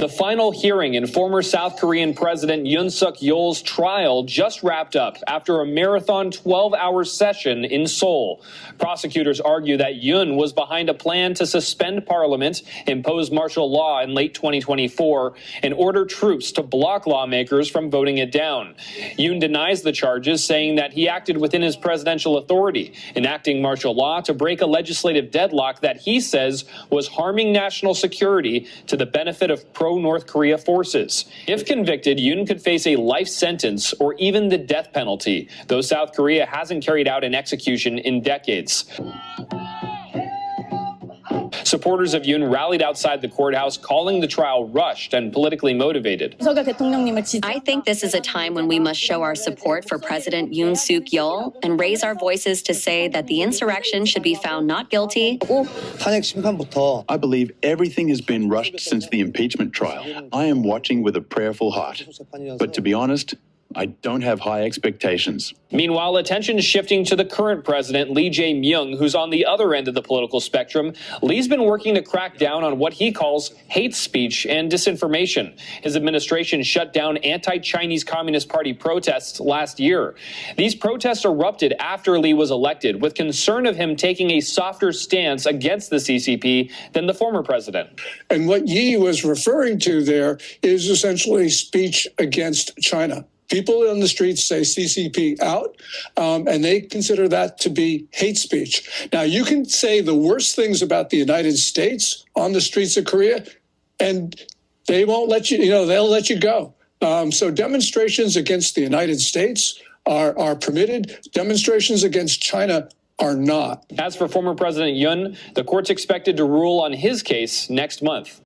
The final hearing in former South Korean President Yoon Suk-yeol's trial just wrapped up after a marathon 12-hour session in Seoul. Prosecutors argue that Yoon was behind a plan to suspend parliament, impose martial law in late 2024, and order troops to block lawmakers from voting it down. Yoon denies the charges, saying that he acted within his presidential authority, enacting martial law to break a legislative deadlock that he says was harming national security to the benefit of pro-North Korea forces. If convicted, Yoon could face a life sentence or even the death penalty, though South Korea hasn't carried out an execution in decades. Supporters of Yoon rallied outside the courthouse, calling the trial rushed and politically motivated. I think this is a time when we must show our support for President Yoon Suk-yeol and raise our voices to say that the insurrection should be found not guilty. I believe everything has been rushed since the impeachment trial. I am watching with a prayerful heart. But to be honest, I don't have high expectations. Meanwhile, attention is shifting to the current president, Lee Jae-myung, who's on the other end of the political spectrum. Lee's been working to crack down on what he calls hate speech and disinformation. His administration shut down anti-Chinese Communist Party protests last year. These protests erupted after Lee was elected, with concern of him taking a softer stance against the CCP than the former president. And what Yi was referring to there is essentially speech against China. People on the streets say CCP out, and they consider that to be hate speech. Now, you can say the worst things about the United States on the streets of Korea, and they won't let you, they'll let you go. So demonstrations against the United States are permitted. Demonstrations against China are not. As for former President Yoon, the court's expected to rule on his case next month.